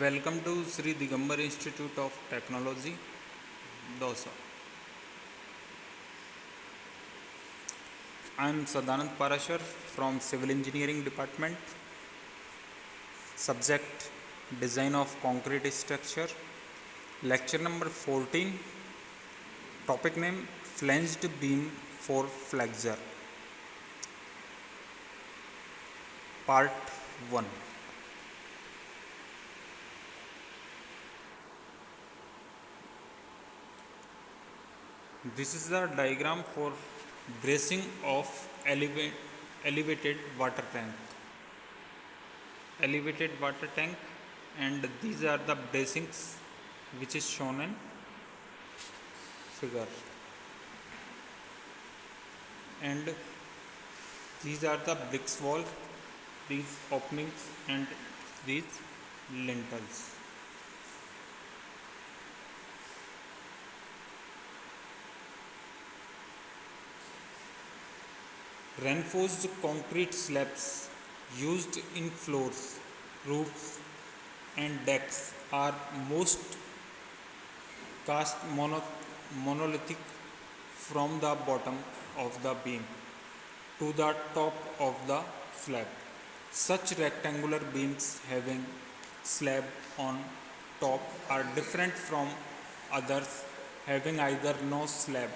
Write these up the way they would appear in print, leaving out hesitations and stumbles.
Welcome to Sri Digambar Institute of Technology, Dosa. I am Sadanand Parashar from Civil Engineering Department. Subject Design of Concrete Structure. Lecture number 14. Topic name Flanged Beam for Flexure. Part 1. This is the diagram for bracing of elevated water tank. Elevated water tank, and these are the bracings which is shown in figure. And these are the bricks wall, these openings and these lintels. Reinforced concrete slabs used in floors, roofs, and decks are most cast monolithic from the bottom of the beam to the top of the slab. Such rectangular beams having slab on top are different from others having either no slab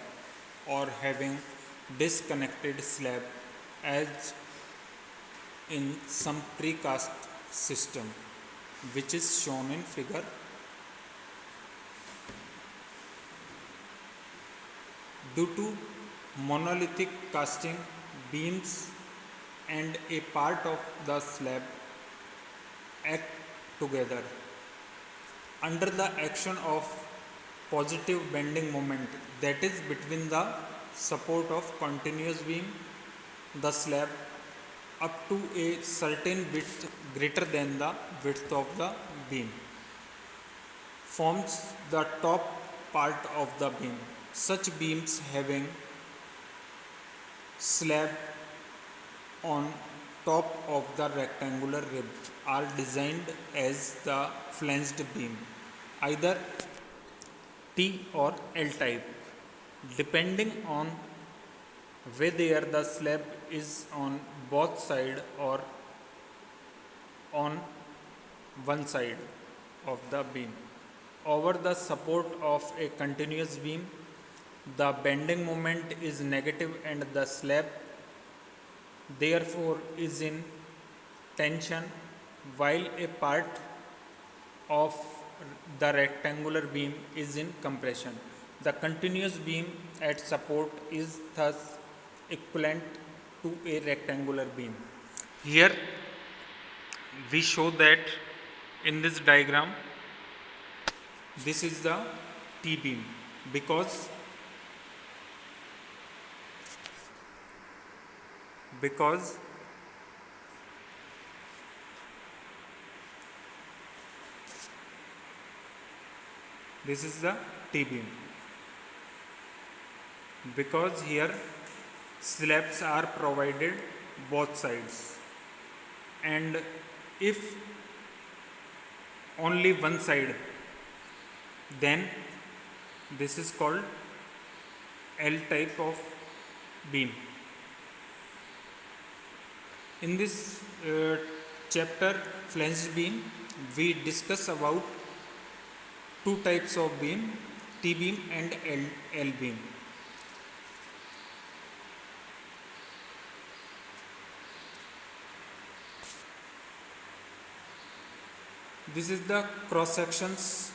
or having disconnected slab as in some precast system, which is shown in figure. Due to monolithic casting, beams and a part of the slab act together under the action of positive bending moment, that is between the support of continuous beam, the slab, up to a certain width greater than the width of the beam, forms the top part of the beam. Such beams having slab on top of the rectangular rib are designed as the flanged beam, either T or L type, depending on whether the slab is on both sides or on one side of the beam. Over the support of a continuous beam, the bending moment is negative and the slab therefore is in tension, while a part of the rectangular beam is in compression. The continuous beam at support is thus equivalent to a rectangular beam. Here we show that in this diagram, this is the T beam because this is the T beam because here slabs are provided both sides, and if only one side, then this is called L type of beam. In this chapter flanged beam, we discuss about two types of beam, T beam and L beam. This is the cross sections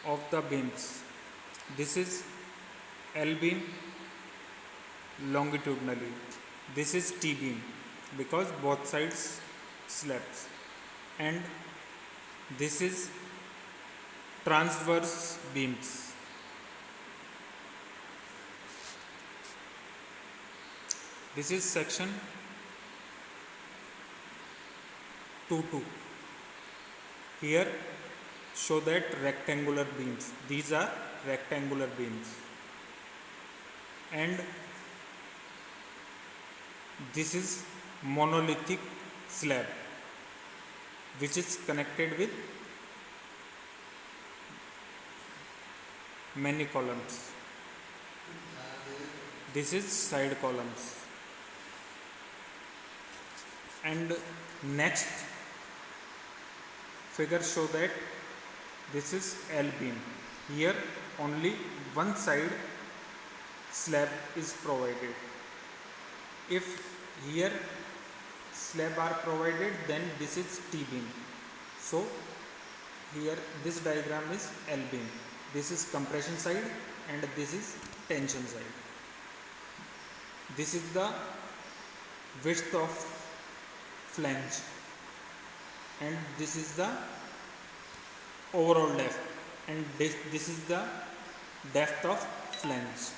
of the beams. This is L beam longitudinally. This is T beam because both sides slabs, and this is transverse beams. This is section 2-2. Here show that rectangular beams. These are rectangular beams, and this is monolithic slab which is connected with many columns. This is side columns. And next figure show that this is L beam. Here only one side slab is provided. If here slab are provided, then this is T beam. So here this diagram is L beam. This is compression side and this is tension side. This is the width of flange and this is the overall depth, and this is the depth of flange.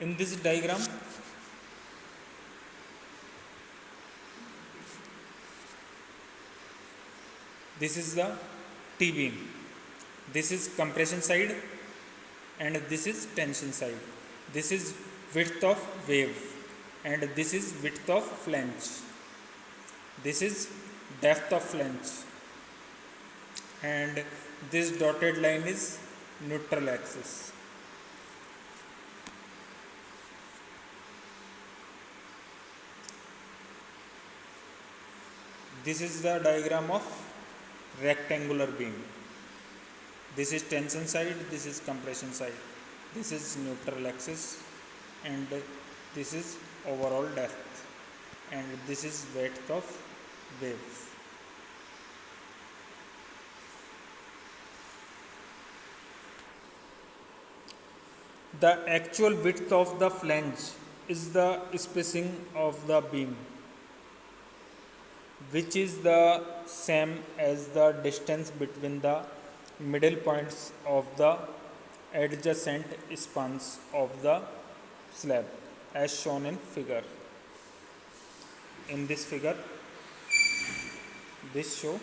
In this diagram, this is the T beam, this is compression side and this is tension side. This is width of wave and this is width of flange. This is depth of flange and this dotted line is neutral axis. This is the diagram of rectangular beam. This is tension side, this is compression side, this is neutral axis and this is overall depth and this is width of wave. The actual width of the flange is the spacing of the beam, which is the same as the distance between the middle points of the adjacent spans of the slab, as shown in figure. In this figure, this show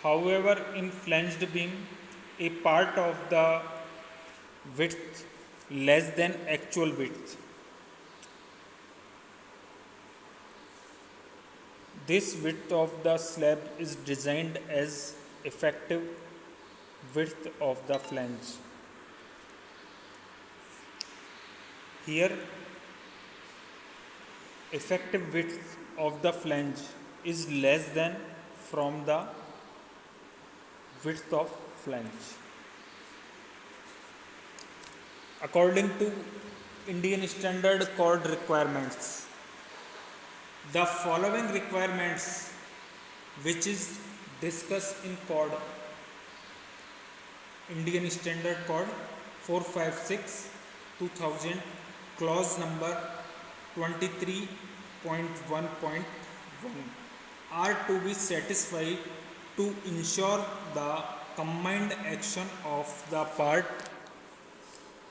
however, in flanged beam, a part of the width less than actual width. This width of the slab is designed as effective width of the flange. Here, effective width of the flange is less than from the width of flange. According to Indian Standard Code requirements, the following requirements, which is discussed in code Indian Standard Code 456 2000 clause number 23.1.1 are to be satisfied to ensure the combined action of the part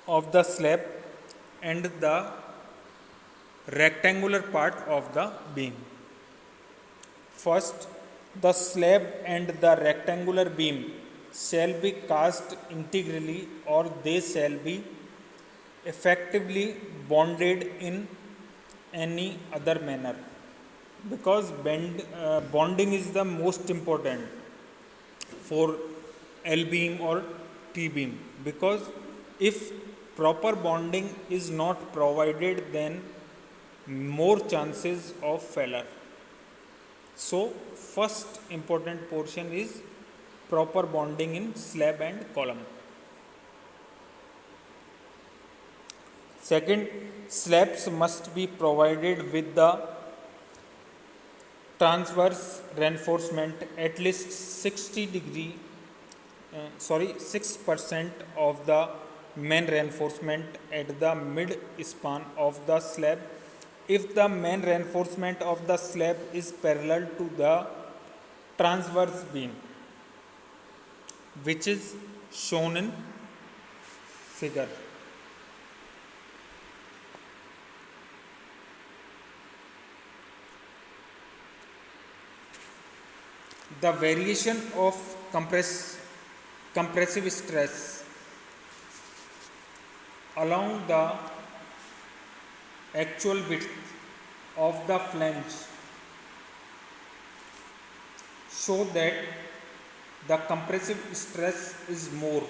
of the slab and the rectangular part of the beam. First, the slab and the rectangular beam shall be cast integrally or they shall be effectively bonded in any other manner, because bonding is the most important for L beam or T beam, because if proper bonding is not provided, then more chances of failure. So first important portion is proper bonding in slab and column. Second, slabs must be provided with the transverse reinforcement at least 6% of the main reinforcement at the mid span of the slab if the main reinforcement of the slab is parallel to the transverse beam, which is shown in figure. The variation of compressive stress along the actual width of the flange show that the compressive stress is more.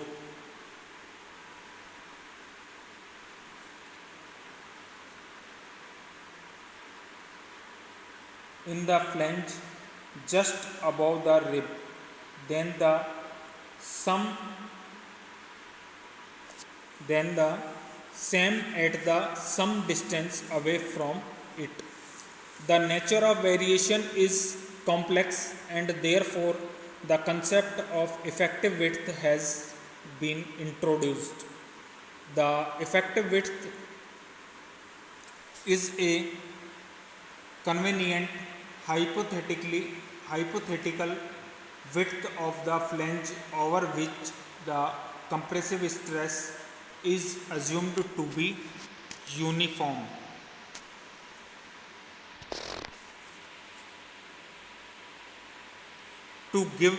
In the flange just above the rib than the sum than the same at the some distance away from it. The nature of variation is complex and therefore the concept of effective width has been introduced. The effective width is a convenient hypothetical width of the flange over which the compressive stress is assumed to be uniform. To give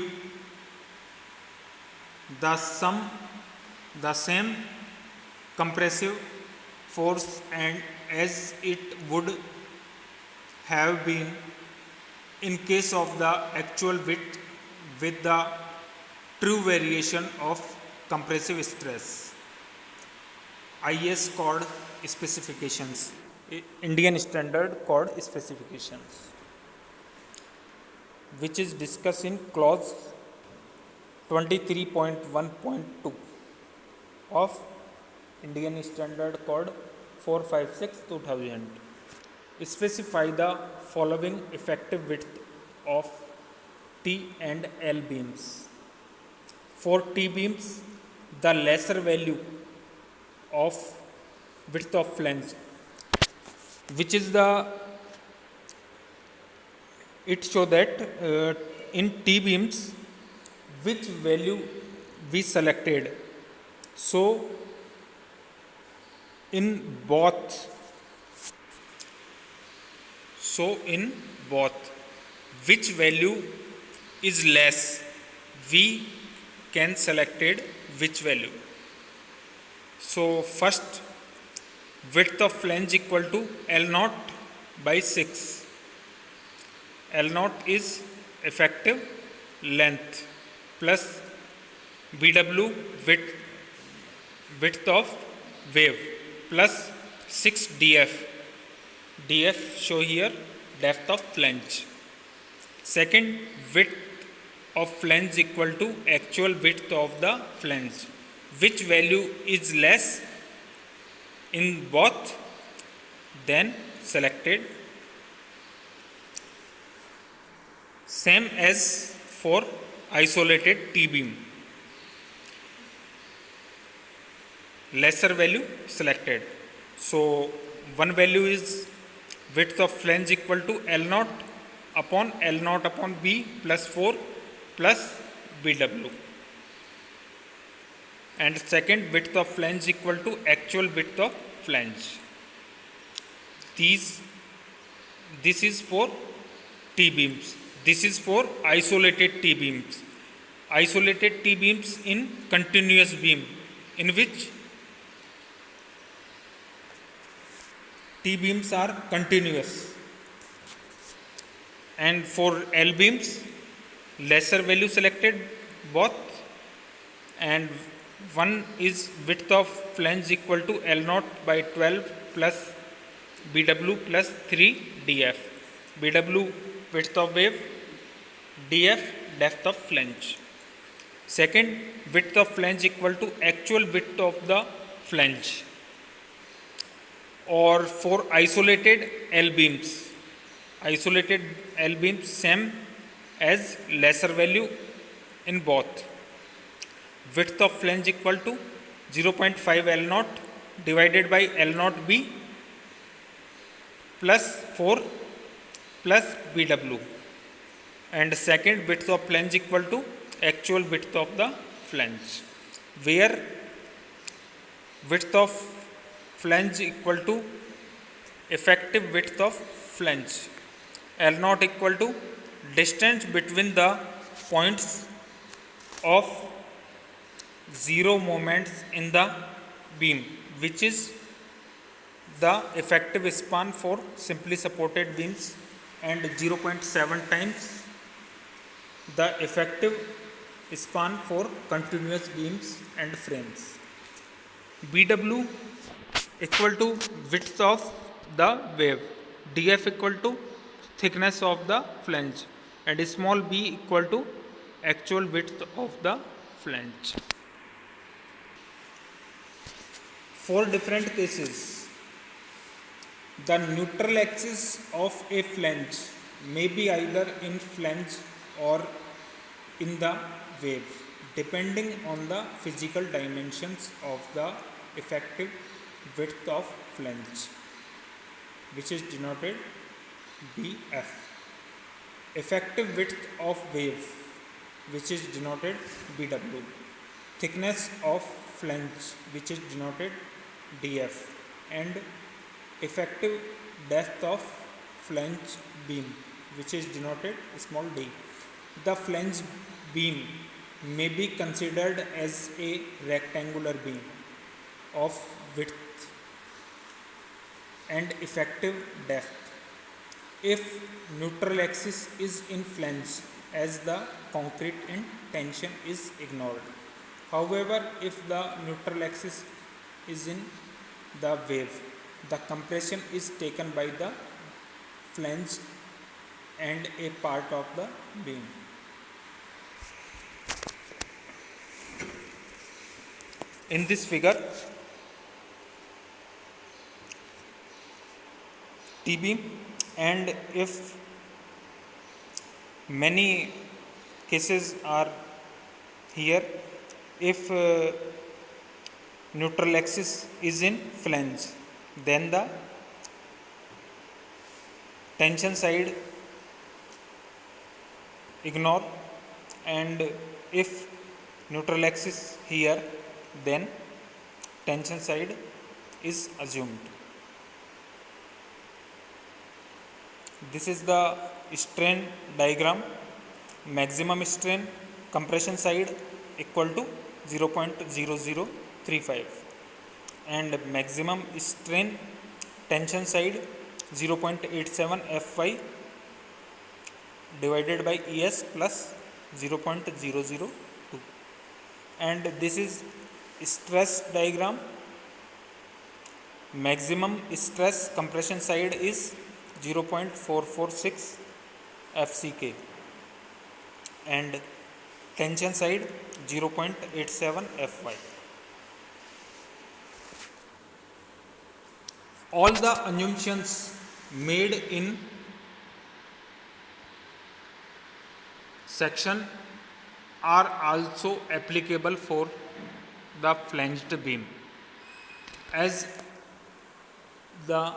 the same compressive force and as it would have been in case of the actual width with the true variation of compressive stress. IS code specifications, Indian Standard Code specifications, which is discussed in clause 23.1.2 of Indian Standard Code 456/2000. Specify the following effective width of T and L beams. For T beams, the lesser value of width of flange, which is the it show that in T beams which value we selected. So in both which value is less, we can selected which value. So first, width of flange equal to L0 by 6. L0 is effective length plus BW width of wave plus 6 DF. DF show here depth of flange. Second, width of flange equal to actual width of the flange. Which value is less in both, then selected. Same as for isolated T beam. Lesser value selected. So one value is width of flange equal to L0 upon L0 upon B plus 4 plus BW. And second, width of flange equal to actual width of flange. This is for T beams. This is for isolated T beams. Isolated T beams in continuous beam, in which T beams are continuous. And for L beams, lesser value selected both, and one is width of flange equal to L0 by 12 plus BW plus 3 DF. BW width of wave, DF depth of flange. Second, width of flange equal to actual width of the flange. Or for isolated L beams, same as lesser value in both. Width of flange equal to 0.5 L0 divided by L0 B plus 4 plus BW. And second, width of flange equal to actual width of the flange, where width of flange equal to effective width of flange. L0 equal to distance between the points of zero moments in the beam, which is the effective span for simply supported beams and 0.7 times the effective span for continuous beams and frames. BW equal to width of the wave, dF equal to thickness of the flange, and small b equal to actual width of the flange. For different cases, the neutral axis of a flange may be either in flange or in the wave, depending on the physical dimensions of the effective width of flange, which is denoted BF. Effective width of wave, which is denoted BW. Thickness of flange, which is denoted DF, and effective depth of flange beam, which is denoted small d. The flange beam may be considered as a rectangular beam of width and effective depth if neutral axis is in flange, as the concrete in tension is ignored. However, if the neutral axis is in the wave, the compression is taken by the flange and a part of the beam. In this figure, T-beam, and if many cases are here, if neutral axis is in flange, then the tension side ignore, and if neutral axis here, then tension side is assumed. This is the strain diagram. Maximum strain compression side equal to 0.0035 and maximum strain tension side 0.87 Fy divided by Es plus 0.002, and this is stress diagram. Maximum stress compression side is 0.446 FCK and tension side 0.87 Fy. All the assumptions made in section are also applicable for the flanged beam, as the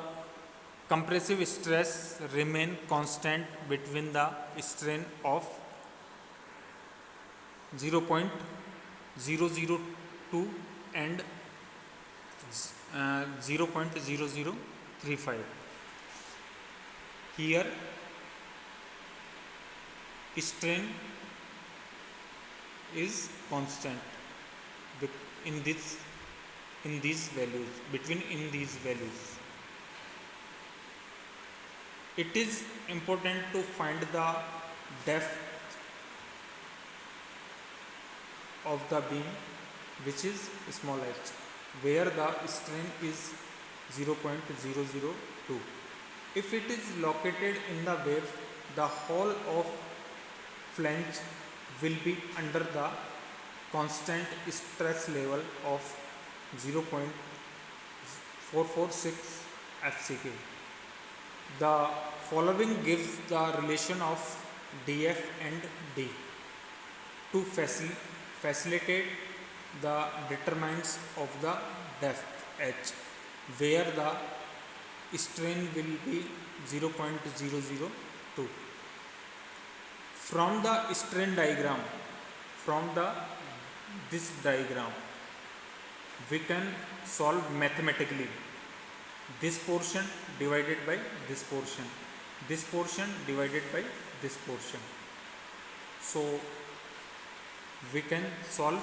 compressive stress remain constant between the strain of 0.002 and 0.0035. Here strain is constant in these values, in these values. It is important to find the depth of the beam, which is small h, where the strain is 0.002. If it is located in the wave, the whole of flange will be under the constant stress level of 0.446 FCK. The following gives the relation of dF and d to facilitate the determinants of the depth h, where the strain will be 0.002. From the strain diagram, this diagram, we can solve mathematically this portion divided by this portion, this portion divided by this portion. So we can solve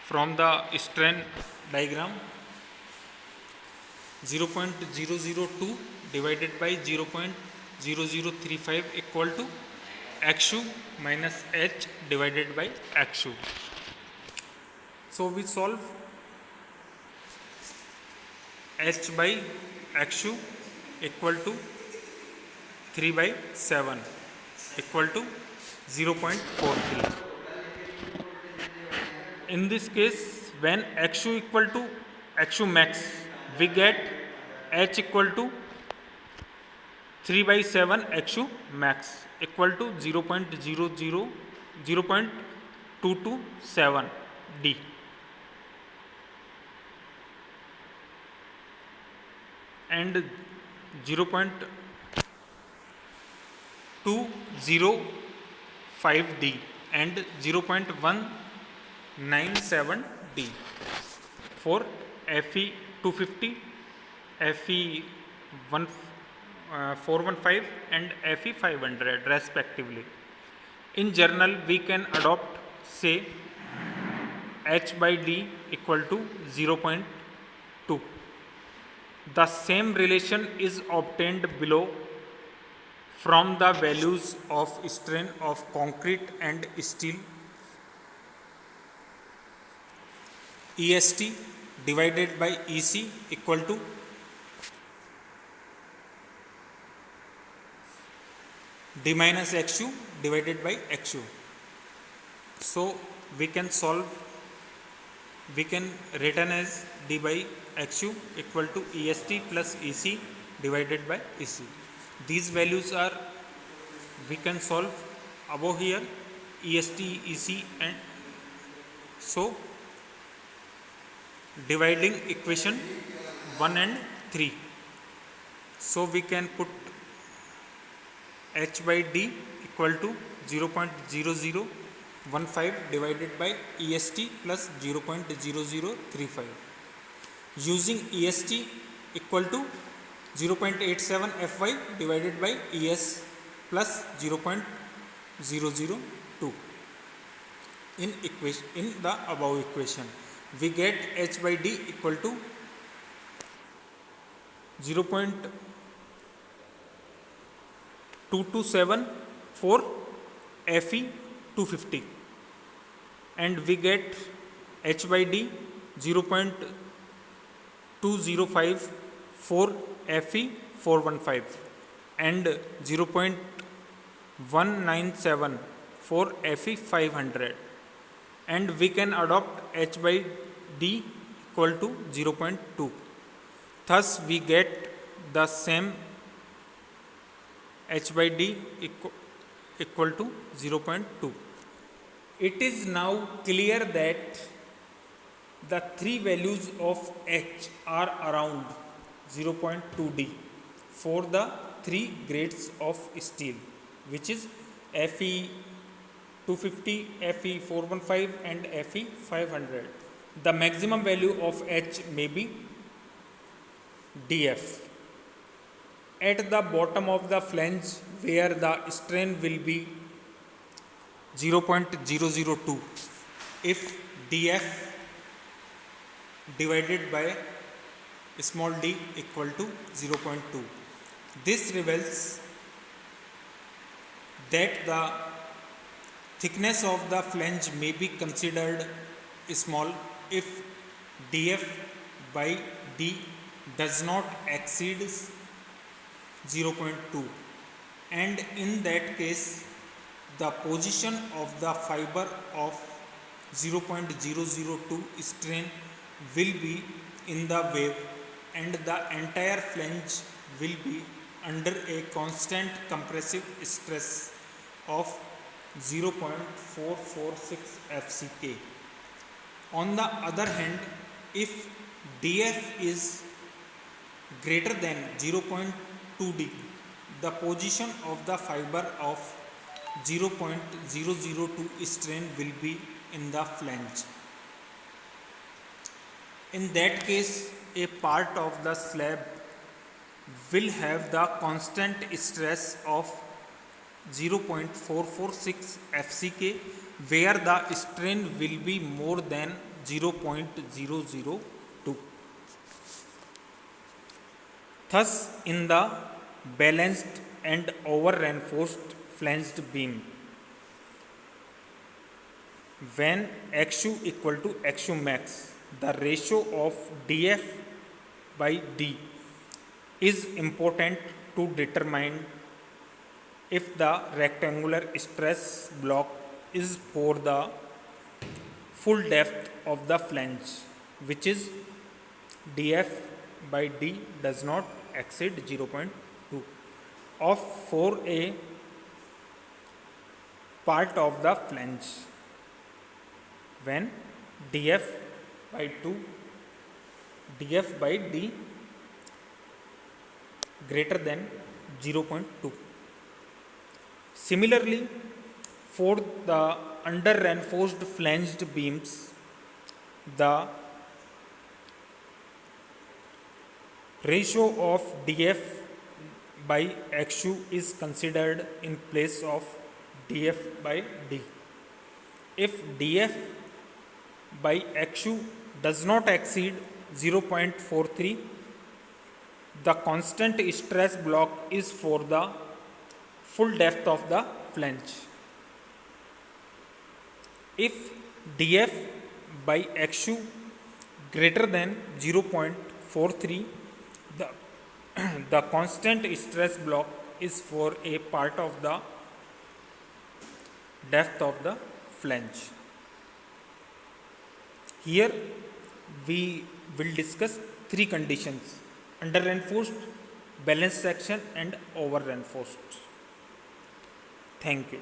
from the strain diagram, 0.002 divided by 0.0035 equal to XU minus H divided by XU. So we solve H by XU equal to 3 by 7 equal to 0.43. In this case, when XU equal to XU max, we get H equal to 3 by 7 XU max equal to 0.227 D. And 0.205 D and 0.197 D for Fe 250, Fe 415 and Fe 500 respectively. In general, we can adopt say H by D equal to 0.2. The same relation is obtained below from the values of strain of concrete and steel. EST divided by EC equal to D minus XU divided by XU. So we can written as D by XU equal to EST plus EC divided by EC. These values are, we can solve above here, EST, EC, and so dividing equation 1 and 3. So we can put H by D equal to 0.0015 divided by EST plus 0.0035. Using EST equal to 0.87 Fy divided by ES plus 0.002 in the above equation, we get H by D equal to 0.227 for Fe 250 and we get H by D 0.205 for Fe 415 and 0.197 for Fe 500, and we can adopt H by D equal to 0.2. Thus we get the same H by D equal to 0.2. It is now clear that the three values of H are around 0.2 D for the three grades of steel, which is Fe 250, Fe 415 and Fe 500. The maximum value of H may be DF. At the bottom of the flange where the strain will be 0.002, if DF divided by small d equal to 0.2. This reveals that the thickness of the flange may be considered small if df by d does not exceed 0.2, and in that case the position of the fiber of 0.002 strain will be in the wave and the entire flange will be under a constant compressive stress of 0.446 FCK. On the other hand, if df is greater than 0.2 d, the position of the fiber of 0.002 strain will be in the flange. In that case, a part of the slab will have the constant stress of 0.446 FCK, where the strain will be more than 0.002. Thus, in the balanced and over reinforced flanged beam, when XU equal to XU max, the ratio of dF by D is important to determine if the rectangular stress block is for the full depth of the flange, which is dF by D does not exceed 0.2 of for a part of the flange, when dF by D greater than 0.2. Similarly, for the under reinforced flanged beams, the ratio of dF by XU is considered in place of dF by D. If dF by XU does not exceed 0.43, the constant stress block is for the full depth of the flange. If dF by XU greater than 0.43, the constant stress block is for a part of the depth of the flange. Here we will discuss three conditions: under reinforced, balanced section and over reinforced. Thank you.